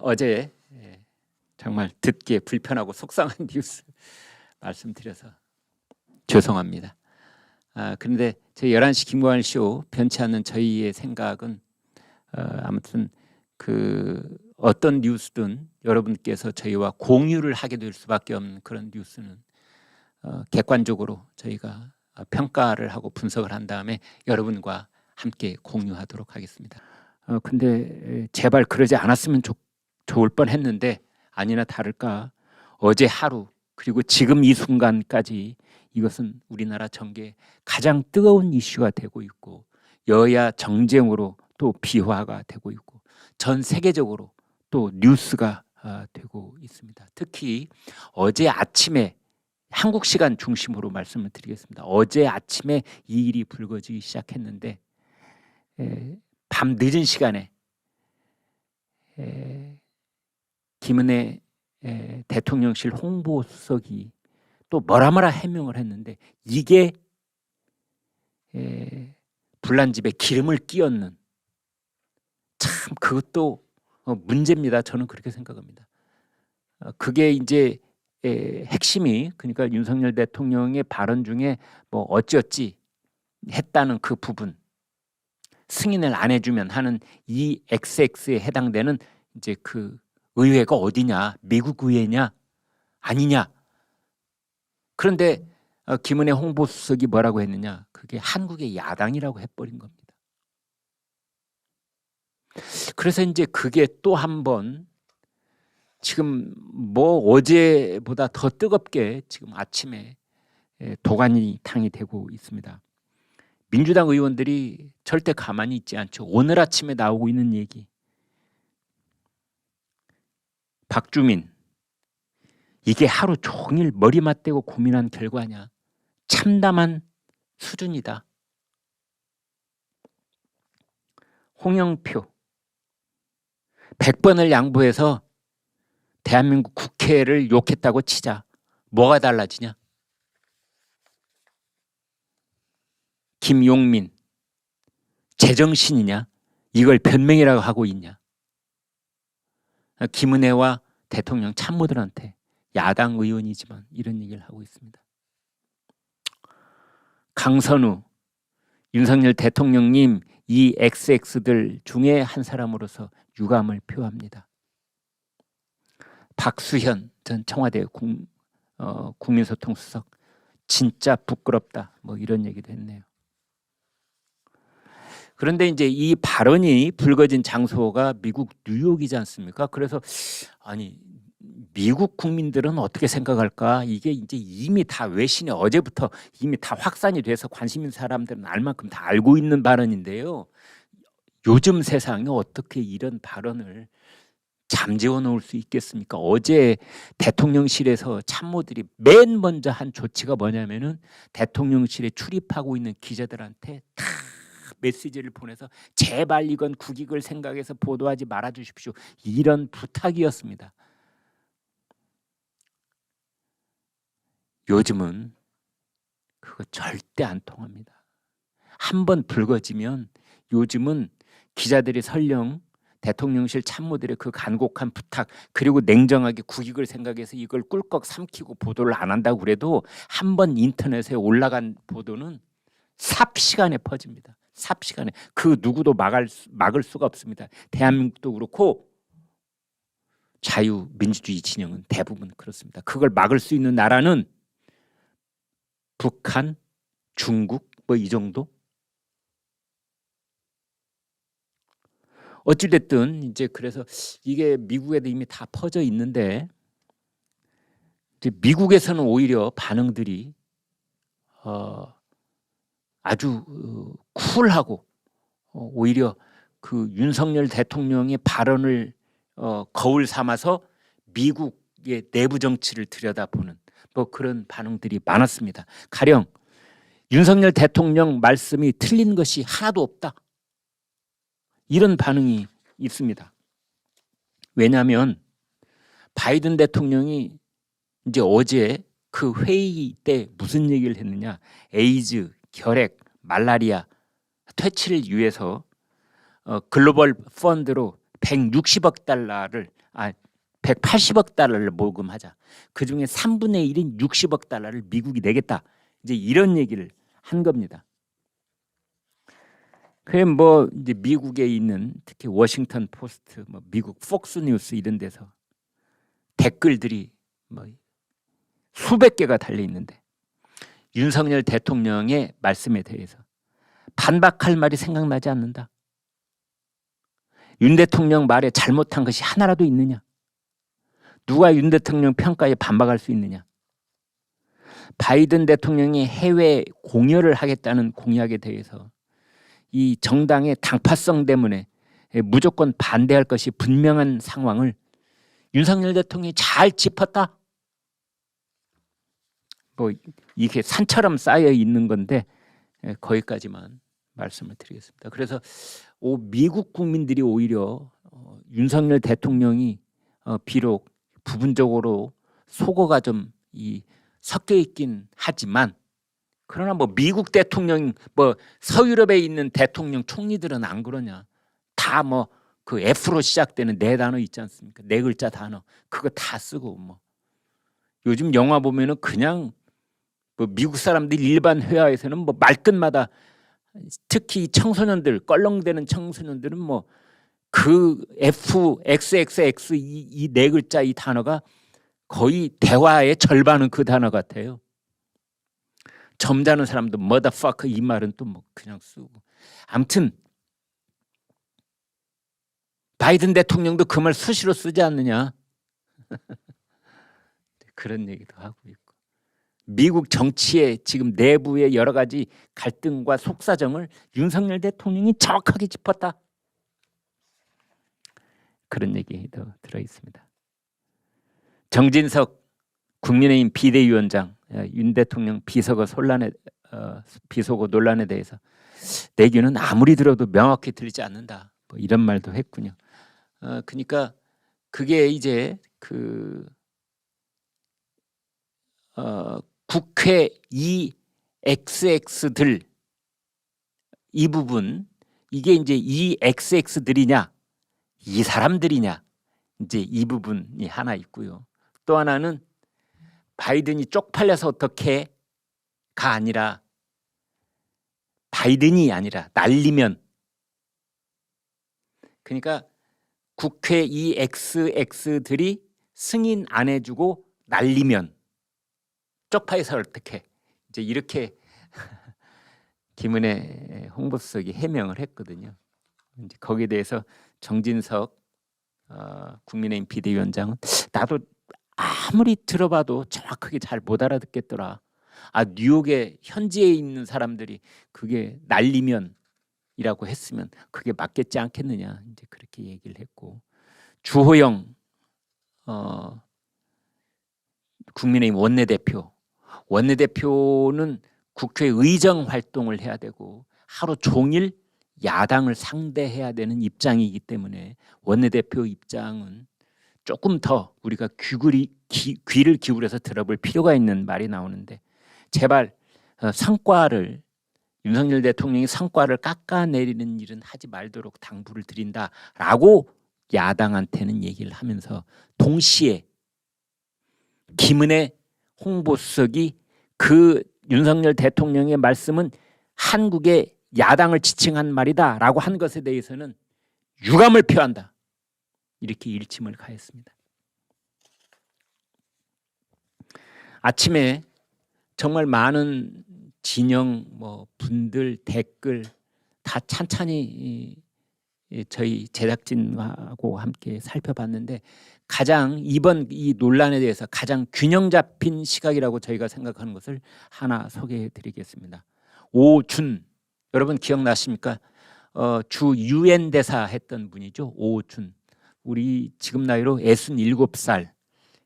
어제 정말 듣기에 불편하고 속상한 뉴스 말씀드려서 죄송합니다. 그런데 저희 11시 김광일 쇼 변치 않는 저희의 생각은 아무튼 그 어떤 뉴스든 여러분께서 저희와 공유를 하게 될 수밖에 없는 그런 뉴스는 객관적으로 저희가 평가를 하고 분석을 한 다음에 여러분과 함께 공유하도록 하겠습니다. 근데 제발 그러지 않았으면 좋을 뻔했는데 아니나 다를까 어제 하루 그리고 지금 이 순간까지 이것은 우리나라 정계의 가장 뜨거운 이슈가 되고 있고 여야 정쟁으로 또 비화가 되고 있고 전 세계적으로 또 뉴스가 되고 있습니다. 특히 어제 아침에 한국 시간 중심으로 말씀을 드리겠습니다. 어제 아침에 이 일이 불거지기 시작했는데 밤 늦은 시간에 김은혜 대통령실 홍보수석이 또 뭐라 해명을 했는데 이게 불난 집에 기름을 끼얹는 참 그것도 문제입니다. 저는 그렇게 생각합니다. 그게 이제 핵심이 그러니까 윤석열 대통령의 발언 중에 뭐 어찌어찌 했다는 그 부분 승인을 안 해주면 하는 이 XX에 해당되는 이제 그 의회가 어디냐 미국 의회냐 아니냐 그런데 김은혜 홍보수석이 뭐라고 했느냐 그게 한국의 야당이라고 해버린 겁니다. 그래서 이제 그게 또 한 번 지금 뭐 어제보다 더 뜨겁게 지금 아침에 도가니탕이 되고 있습니다. 민주당 의원들이 절대 가만히 있지 않죠. 오늘 아침에 나오고 있는 얘기. 박주민 이게 하루 종일 머리 맞대고 고민한 결과냐. 참담한 수준이다. 홍영표 100번을 양보해서 대한민국 국회를 욕했다고 치자. 뭐가 달라지냐. 김용민 제정신이냐. 이걸 변명이라고 하고 있냐. 김은혜와 대통령 참모들한테 야당 의원이지만 이런 얘기를 하고 있습니다. 강선우 윤석열 대통령님 이 XX들 중에 한 사람으로서 유감을 표합니다. 박수현 전 청와대 국민소통수석 진짜 부끄럽다 뭐 이런 얘기도 했네요. 그런데 이제 이 발언이 불거진 장소가 미국 뉴욕이지 않습니까? 그래서 아니 미국 국민들은 어떻게 생각할까? 이게 이제 이미 다 외신에 어제부터 이미 다 확산이 돼서 관심 있는 사람들은 알 만큼 다 알고 있는 발언인데요. 요즘 세상에 어떻게 이런 발언을 잠재워 놓을 수 있겠습니까? 어제 대통령실에서 참모들이 맨 먼저 한 조치가 뭐냐면은 대통령실에 출입하고 있는 기자들한테 다 메시지를 보내서 제발 이건 국익을 생각해서 보도하지 말아 주십시오. 이런 부탁이었습니다. 요즘은 그거 절대 안 통합니다. 한번 불거지면 요즘은 기자들이 설령 대통령실 참모들의 그 간곡한 부탁 그리고 냉정하게 국익을 생각해서 이걸 꿀꺽 삼키고 보도를 안 한다고 그래도 한번 인터넷에 올라간 보도는 삽시간에 퍼집니다. 삽시간에 그 누구도 막을 수가 없습니다. 대한민국도 그렇고 자유민주주의 진영은 대부분 그렇습니다. 그걸 막을 수 있는 나라는 북한, 중국 뭐 이 정도? 어찌됐든 이제 그래서 이게 미국에도 이미 다 퍼져 있는데 이제 미국에서는 오히려 반응들이 아주 쿨하고 오히려 그 윤석열 대통령의 발언을 거울 삼아서 미국의 내부 정치를 들여다보는 뭐 그런 반응들이 많았습니다. 가령 윤석열 대통령 말씀이 틀린 것이 하나도 없다. 이런 반응이 있습니다. 왜냐하면 바이든 대통령이 이제 어제 그 회의 때 무슨 얘기를 했느냐. 에이즈, 결핵, 말라리아 퇴치를 위해서 글로벌 펀드로 160억 달러를 180억 달러를 모금하자. 그중에 3분의 1인 60억 달러를 미국이 내겠다. 이제 이런 얘기를 한 겁니다. 그래 뭐 이제 미국에 있는 특히 워싱턴 포스트, 뭐 미국 폭스 뉴스 이런 데서 댓글들이 뭐 수백 개가 달려 있는데 윤석열 대통령의 말씀에 대해서 반박할 말이 생각나지 않는다. 윤 대통령 말에 잘못한 것이 하나라도 있느냐? 누가 윤 대통령 평가에 반박할 수 있느냐? 바이든 대통령이 해외 공여를 하겠다는 공약에 대해서 이 정당의 당파성 때문에 무조건 반대할 것이 분명한 상황을 윤석열 대통령이 잘 짚었다. 뭐 이게 산처럼 쌓여 있는 건데 거기까지만 말씀을 드리겠습니다. 그래서 미국 국민들이 오히려 윤석열 대통령이 비록 부분적으로 속어가 좀 섞여 있긴 하지만 그러나 뭐 미국 대통령 뭐 서유럽에 있는 대통령 총리들은 안 그러냐? 다 뭐 그 F로 시작되는 네 단어 있지 않습니까? 네 글자 단어 그거 다 쓰고 뭐 요즘 영화 보면은 그냥 뭐 미국 사람들 일반 회화에서는 뭐 말끝마다 특히 청소년들 껄렁대는 청소년들은 뭐 그 F, XXX 이 네 글자 이 단어가 거의 대화의 절반은 그 단어 같아요. 점잖은 사람도 motherfucker 이 말은 또 뭐 그냥 쓰고 아무튼 바이든 대통령도 그 말 수시로 쓰지 않느냐 그런 얘기도 하고 있고 미국 정치의 지금 내부의 여러 가지 갈등과 속사정을 윤석열 대통령이 정확하게 짚었다 그런 얘기도 들어 있습니다. 정진석 국민의힘 비대위원장 윤 대통령 비서거 논란에 대해서 내규는 아무리 들어도 명확히 들리지 않는다 뭐 이런 말도 했군요. 그러니까 그게 이제 그 국회 이 XX들 이 부분 이게 이제 이 XX들이냐 이 사람들이냐 이제 이 부분이 하나 있고요. 또 하나는 바이든이 쪽팔려서 어떻게가 아니라 바이든이 아니라 날리면 그러니까 국회 이 XX들이 승인 안 해주고 날리면 쪽팔려서 어떻게 이제 이렇게 김은혜 홍보수석이 해명을 했거든요. 이제 거기에 대해서 정진석 국민의힘 비대위원장은 나도 아무리 들어봐도 정확하게 잘 못 알아듣겠더라. 뉴욕에 현지에 있는 사람들이 그게 날리면이라고 했으면 그게 맞겠지 않겠느냐 이제 그렇게 얘기를 했고 주호영 국민의힘 원내대표는 국회 의정 활동을 해야 되고 하루 종일 야당을 상대해야 되는 입장이기 때문에 원내대표 입장은 조금 더 우리가 귀를 기울여서 들어볼 필요가 있는 말이 나오는데 제발 성과를 윤석열 대통령이 성과를 깎아내리는 일은 하지 말도록 당부를 드린다라고 야당한테는 얘기를 하면서 동시에 김은혜 홍보수석이 그 윤석열 대통령의 말씀은 한국의 야당을 지칭한 말이다라고 한 것에 대해서는 유감을 표한다. 이렇게 일침을 가했습니다. 아침에 정말 많은 진영 분들 댓글 다 찬찬히 저희 제작진하고 함께 살펴봤는데 가장 이번 이 논란에 대해서 가장 균형 잡힌 시각이라고 저희가 생각하는 것을 하나 소개해 드리겠습니다. 오준 여러분 기억나십니까? 주 UN 대사 했던 분이죠. 오준 우리 지금 나이로 67살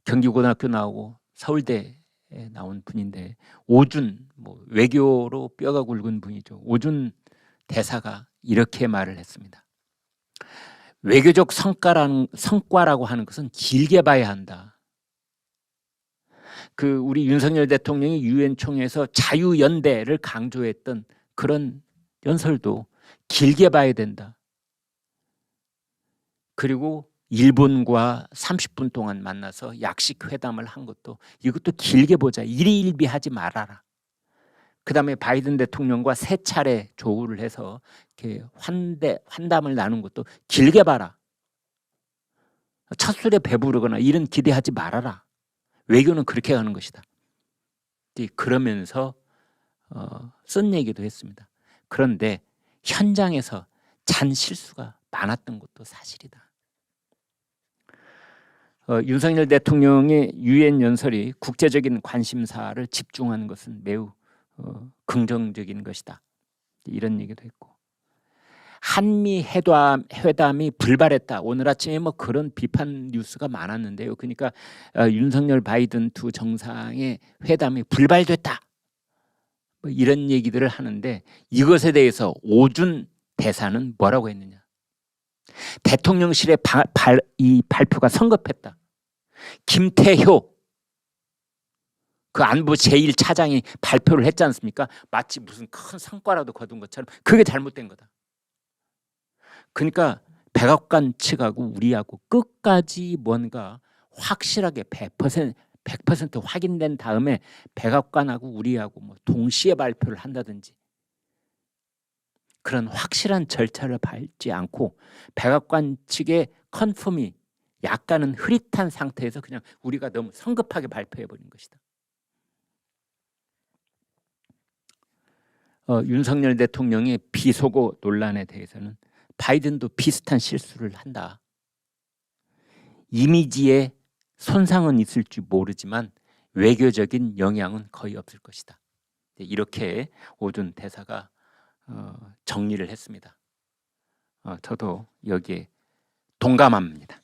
경기고등학교 나오고 서울대에 나온 분인데 오준 외교로 뼈가 굵은 분이죠. 오준 대사가 이렇게 말을 했습니다. 외교적 성과라고 하는 것은 길게 봐야 한다. 그 우리 윤석열 대통령이 유엔 총회에서 자유연대를 강조했던 그런 연설도 길게 봐야 된다. 그리고 일본과 30분 동안 만나서 약식 회담을 한 것도 이것도 길게 보자. 일희일비하지 말아라. 그다음에 바이든 대통령과 세 차례 조우를 해서 이렇게 환담을 나눈 것도 길게 봐라. 첫 술에 배부르거나 이런 기대하지 말아라. 외교는 그렇게 하는 것이다. 그러면서 쓴 얘기도 했습니다. 그런데 현장에서 잔 실수가 많았던 것도 사실이다. 윤석열 대통령의 유엔 연설이 국제적인 관심사를 집중하는 것은 매우 긍정적인 것이다. 이런 얘기도 했고, 한미 회담이 불발했다. 오늘 아침에 뭐 그런 비판 뉴스가 많았는데요. 그러니까 윤석열 바이든 두 정상의 회담이 불발됐다. 뭐 이런 얘기들을 하는데 이것에 대해서 오준 대사는 뭐라고 했느냐? 대통령실의 이 발표가 성급했다. 김태효 그 안보 제1차장이 발표를 했지 않습니까? 마치 무슨 큰 성과라도 거둔 것처럼 그게 잘못된 거다. 그러니까 백악관 측하고 우리하고 끝까지 뭔가 확실하게 100% 확인된 다음에 백악관하고 우리하고 뭐 동시에 발표를 한다든지 그런 확실한 절차를 밟지 않고 백악관 측의 컨펌이 약간은 흐릿한 상태에서 그냥 우리가 너무 성급하게 발표해버린 것이다. 윤석열 대통령의 비속어 논란에 대해서는 바이든도 비슷한 실수를 한다. 이미지에 손상은 있을지 모르지만 외교적인 영향은 거의 없을 것이다. 이렇게 오준 대사가 정리를 했습니다. 저도 여기에 동감합니다.